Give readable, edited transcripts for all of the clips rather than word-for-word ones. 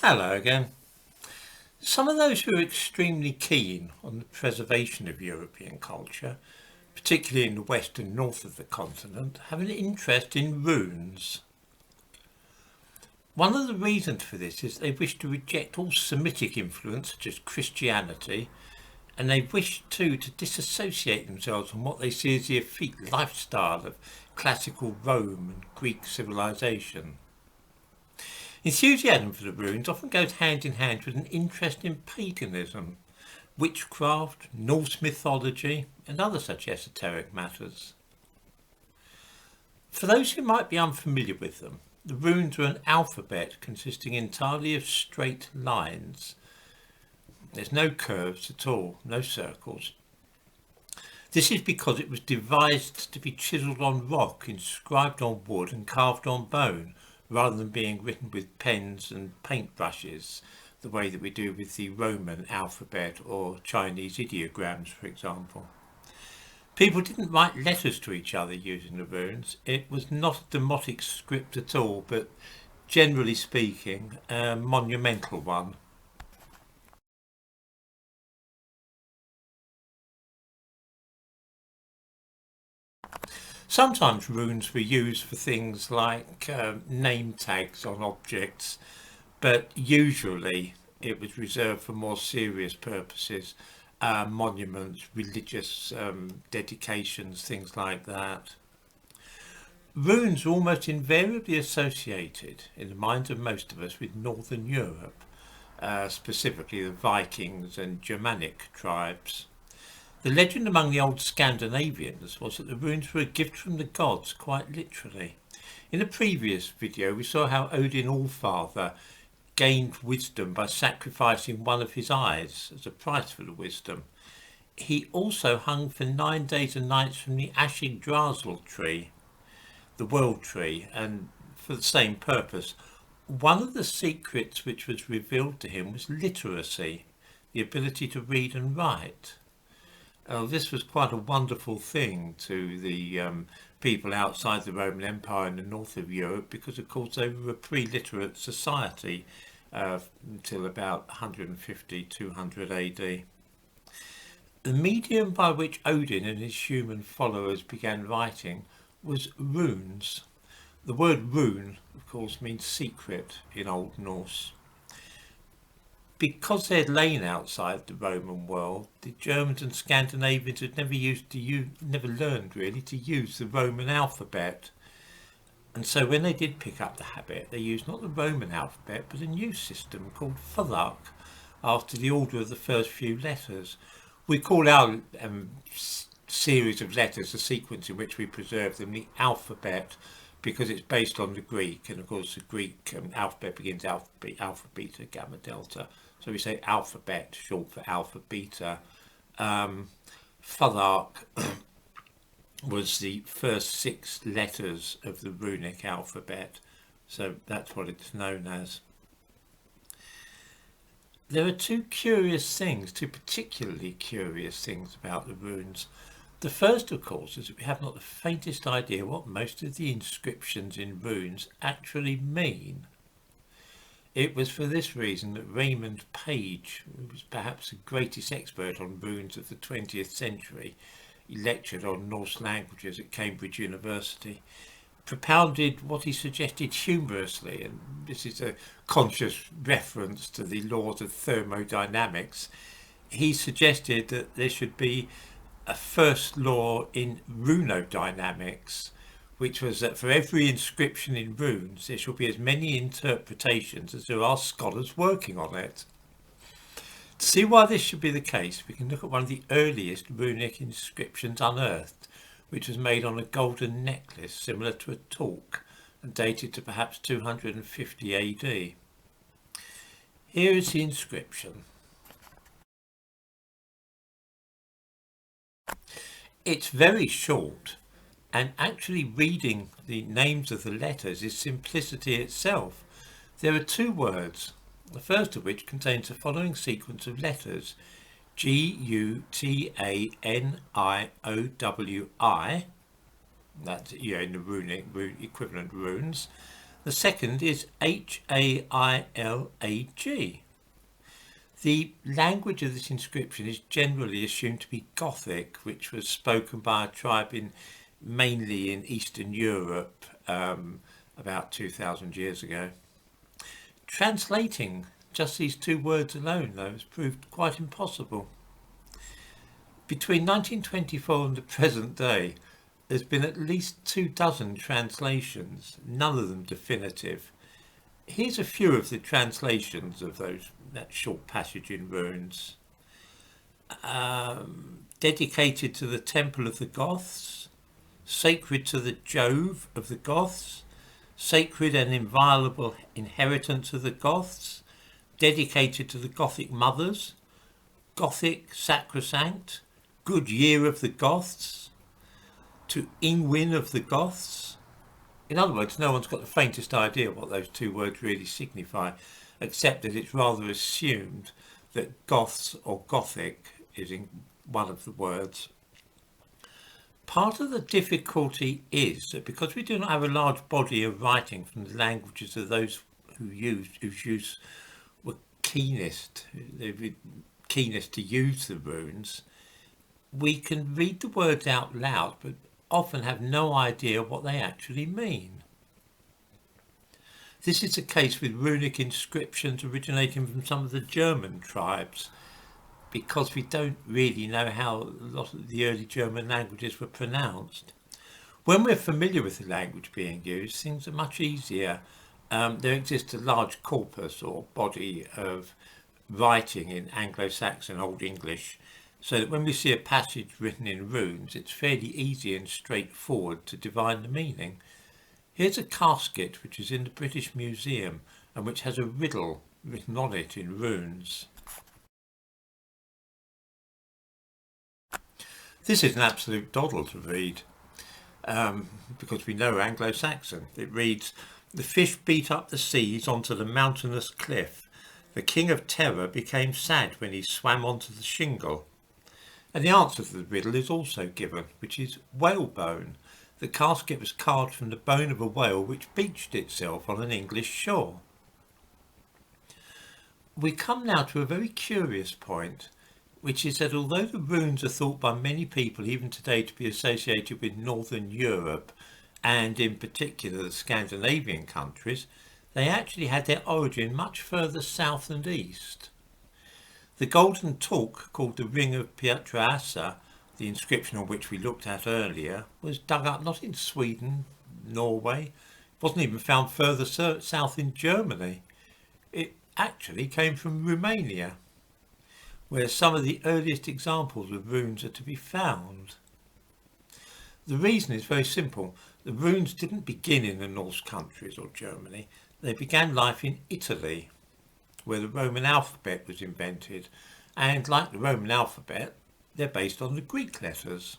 Hello again. Some of those who are extremely keen on the preservation of European culture, particularly in the west and north of the continent, have an interest in runes. One of the reasons for this is they wish to reject all Semitic influence such as Christianity, and they wish too to disassociate themselves from what they see as the effete lifestyle of classical Rome and Greek civilization. Enthusiasm for the runes often goes hand in hand with an interest in paganism, witchcraft, Norse mythology, and other such esoteric matters. For those who might be unfamiliar with them, the runes are an alphabet consisting entirely of straight lines. There's no curves at all, no circles. This is because it was devised to be chiselled on rock, inscribed on wood and carved on bone, rather than being written with pens and paintbrushes, the way that we do with the Roman alphabet or Chinese ideograms, for example. People didn't write letters to each other using the runes. It was not a demotic script at all, but generally speaking, a monumental one. Sometimes runes were used for things like name tags on objects, but usually it was reserved for more serious purposes, monuments, religious dedications, things like that. Runes are almost invariably associated, in the minds of most of us, with Northern Europe, specifically the Vikings and Germanic tribes. The legend among the old Scandinavians was that the runes were a gift from the gods, quite literally. In a previous video we saw how Odin Allfather gained wisdom by sacrificing one of his eyes as a price for the wisdom. He also hung for 9 days and nights from the Yggdrasil tree, the world tree, and for the same purpose. One of the secrets which was revealed to him was literacy, the ability to read and write. This was quite a wonderful thing to the people outside the Roman Empire in the north of Europe, because of course they were a pre-literate society until about 150, 200 AD. The medium by which Odin and his human followers began writing was runes. The word rune, of course, means secret in Old Norse. Because they had lain outside the Roman world, the Germans and Scandinavians had never learned really to use the Roman alphabet. And so when they did pick up the habit, they used not the Roman alphabet, but a new system called Thorn, after the order of the first few letters. We call our series of letters, the sequence in which we preserve them, the alphabet, because it's based on the Greek, and of course the Greek alphabet begins alpha, beta, gamma, delta. So we say alphabet, short for alpha, beta. Falark was the first 6 letters of the runic alphabet, so that's what it's known as. There are two particularly curious things about the runes. The first, of course, is that we have not the faintest idea what most of the inscriptions in runes actually mean. It was for this reason that Raymond Page, who was perhaps the greatest expert on runes of the 20th century, he lectured on Norse languages at Cambridge University, propounded what he suggested humorously, and this is a conscious reference to the laws of thermodynamics. He suggested that there should be a first law in runodynamics, which was that for every inscription in runes there shall be as many interpretations as there are scholars working on it. To see why this should be the case, we can look at one of the earliest runic inscriptions unearthed, which was made on a golden necklace similar to a torque and dated to perhaps 250 AD. Here is the inscription. It's very short, and actually reading the names of the letters is simplicity itself. There are 2 words, the first of which contains the following sequence of letters: G-U-T-A-N-I-O-W-I, that's in the runic equivalent runes. The second is Hailag. The language of this inscription is generally assumed to be Gothic, which was spoken by a tribe mainly in Eastern Europe about 2,000 years ago. Translating just these two words alone, though, has proved quite impossible. Between 1924 and the present day, there's been at least 24 translations, none of them definitive. Here's a few of the translations of that short passage in runes. Dedicated to the temple of the Goths, sacred to the Jove of the Goths, sacred and inviolable inheritance of the Goths, dedicated to the Gothic mothers, Gothic sacrosanct, good year of the Goths, to Ingwin of the Goths. In other words, no one's got the faintest idea what those two words really signify, except that it's rather assumed that Goths or Gothic is in one of the words. Part of the difficulty is that because we do not have a large body of writing from the languages of those whose use were keenest to use the runes, we can read the words out loud but often have no idea what they actually mean. This is the case with runic inscriptions originating from some of the German tribes, because we don't really know how a lot of the early German languages were pronounced. When we're familiar with the language being used, things are much easier. There exists a large corpus or body of writing in Anglo-Saxon Old English, so that when we see a passage written in runes, it's fairly easy and straightforward to divine the meaning. Here's a casket which is in the British Museum and which has a riddle written on it in runes. This is an absolute doddle to read, because we know Anglo-Saxon. It reads, "The fish beat up the seas onto the mountainous cliff. The king of terror became sad when he swam onto the shingle." And the answer to the riddle is also given, which is whalebone. The casket was carved from the bone of a whale which beached itself on an English shore. We come now to a very curious point, which is that although the runes are thought by many people even today to be associated with Northern Europe, and in particular the Scandinavian countries, they actually had their origin much further south and east. The golden talk, called the Ring of Pietrasa, the inscription on which we looked at earlier, was dug up not in Sweden, Norway, it wasn't even found further south in Germany. It actually came from Romania, where some of the earliest examples of runes are to be found. The reason is very simple. The runes didn't begin in the Norse countries or Germany. They began life in Italy, where the Roman alphabet was invented, and like the Roman alphabet, they're based on the Greek letters.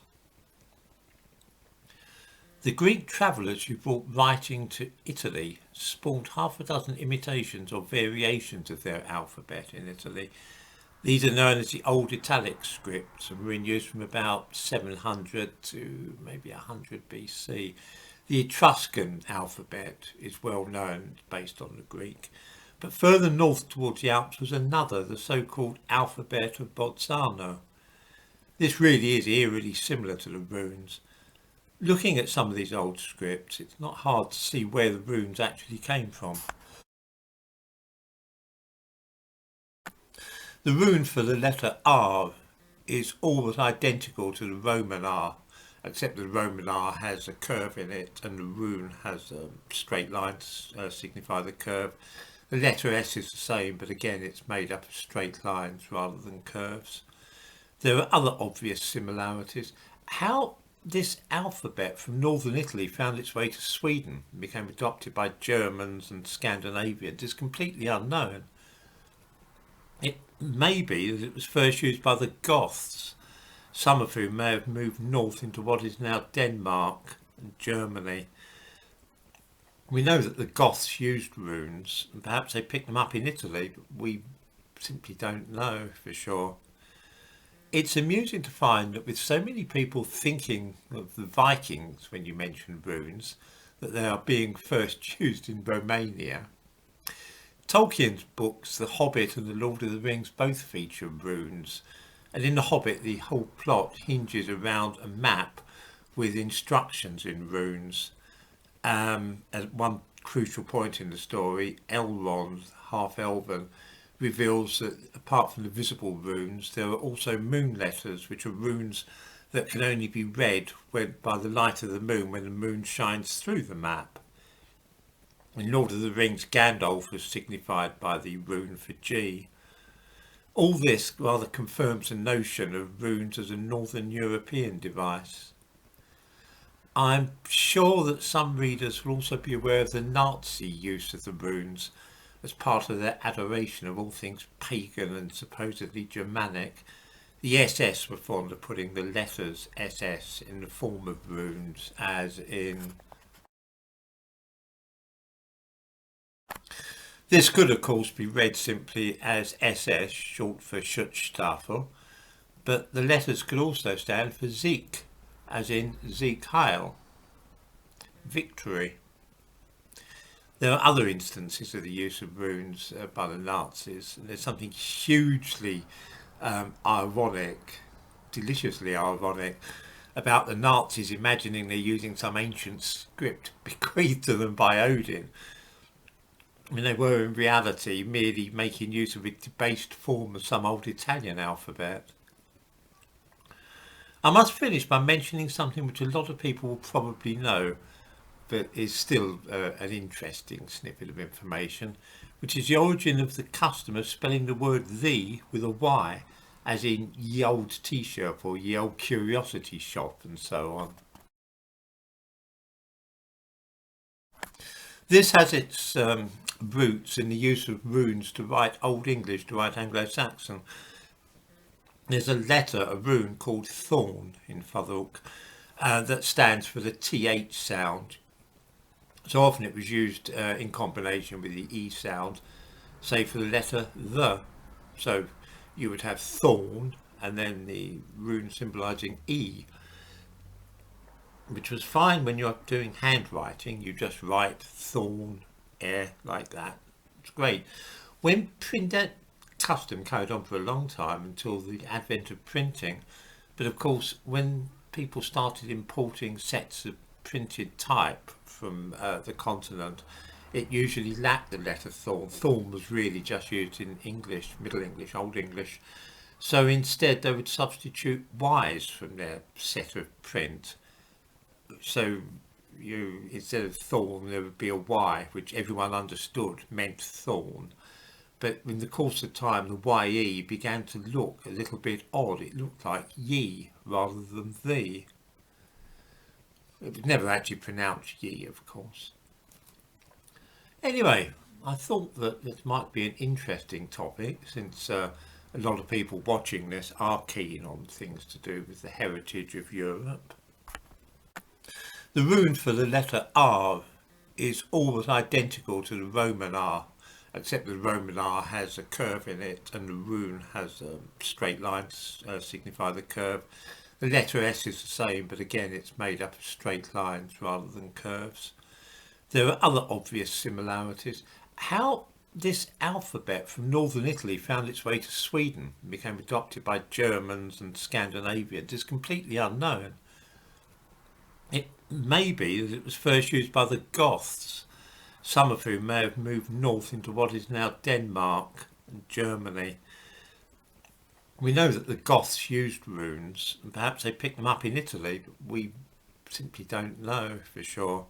The Greek travellers who brought writing to Italy spawned half a dozen imitations or variations of their alphabet in Italy. These are known as the Old Italic scripts and were in use from about 700 to maybe 100 BC. The Etruscan alphabet is well known, based on the Greek. But further north towards the Alps was another, the so-called alphabet of Bolzano. This really is eerily similar to the runes. Looking at some of these old scripts, it's not hard to see where the runes actually came from. The rune for the letter R is almost identical to the Roman R, except the Roman R has a curve in it and the rune has a straight line to signify the curve. The letter S is the same, but again it's made up of straight lines rather than curves. There are other obvious similarities. How this alphabet from northern Italy found its way to Sweden and became adopted by Germans and Scandinavians is completely unknown. It may be that it was first used by the Goths, some of whom may have moved north into what is now Denmark and Germany. We know that the Goths used runes, and perhaps they picked them up in Italy, but we simply don't know for sure. It's amusing to find that with so many people thinking of the Vikings when you mention runes, that they are being first used in Romania. Tolkien's books, The Hobbit and The Lord of the Rings, both feature runes, and in The Hobbit the whole plot hinges around a map with instructions in runes. At one crucial point in the story, Elrond, half-elven, reveals that apart from the visible runes, there are also moon letters, which are runes that can only be read by the light of the moon when the moon shines through the map. In Lord of the Rings, Gandalf was signified by the rune for G. All this rather confirms the notion of runes as a Northern European device. I'm sure that some readers will also be aware of the Nazi use of the runes as part of their adoration of all things pagan and supposedly Germanic. The SS were fond of putting the letters SS in the form of runes, as in... This could of course be read simply as SS, short for Schutzstaffel, but the letters could also stand for Sieg, as in Sieg Heil, victory. There are other instances of the use of runes by the Nazis, and there's something hugely ironic, deliciously ironic, about the Nazis imagining they're using some ancient script bequeathed to them by Odin. I mean, they were in reality merely making use of a debased form of some old Italian alphabet. I must finish by mentioning something which a lot of people will probably know, but is still an interesting snippet of information, which is the origin of the custom of spelling the word "the" with a Y, as in ye old tea-shop or ye old curiosity shop and so on. This has its roots in the use of runes to write Old English, to write Anglo-Saxon. There's a letter, a rune called Thorn in Fadhuk, that stands for the TH sound. So often it was used in combination with the E sound, say for the letter the. So you would have Thorn and then the rune symbolising E, which was fine when you're doing handwriting. You just write Thorn, like that. It's great. When that custom carried on for a long time until the advent of printing, but of course when people started importing sets of printed type from the continent, it usually lacked the letter Thorn. Thorn was really just used in English, Middle English, Old English. So instead they would substitute Y's from their set of print. So instead of Thorn there would be a Y, which everyone understood meant Thorn. But in the course of time the YE began to look a little bit odd. It looked like ye rather than thee. It was never actually pronounced ye, of course. Anyway, I thought that this might be an interesting topic, since a lot of people watching this are keen on things to do with the heritage of Europe. The rune for the letter R is almost identical to the Roman R, except the Roman R has a curve in it and the rune has straight lines signify the curve. The letter S is the same, but again it's made up of straight lines rather than curves. There are other obvious similarities. How this alphabet from northern Italy found its way to Sweden and became adopted by Germans and Scandinavians is completely unknown. It may be that it was first used by the Goths, some of whom may have moved north into what is now Denmark and Germany. We know that the Goths used runes, and perhaps they picked them up in Italy, but we simply don't know for sure.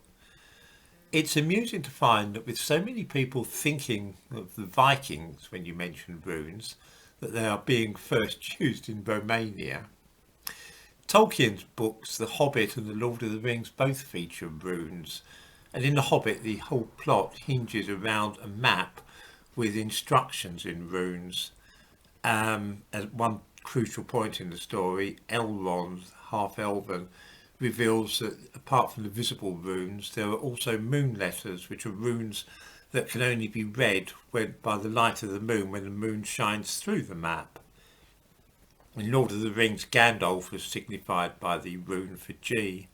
It's amusing to find that with so many people thinking of the Vikings when you mention runes, that they are being first used in Romania. Tolkien's books, The Hobbit and The Lord of the Rings, both feature runes, and in The Hobbit the whole plot hinges around a map with instructions in runes. At one crucial point in the story, Elrond, half-elven, reveals that apart from the visible runes, there are also moon letters, which are runes that can only be read by the light of the moon when the moon shines through the map. In Lord of the Rings, Gandalf was signified by the rune for G.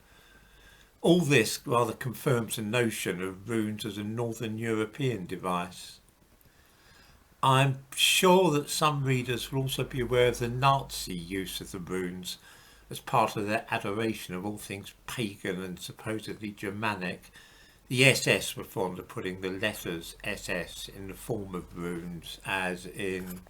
All this rather confirms the notion of runes as a Northern European device. I'm sure that some readers will also be aware of the Nazi use of the runes as part of their adoration of all things pagan and supposedly Germanic. The SS were fond of putting the letters SS in the form of runes, as in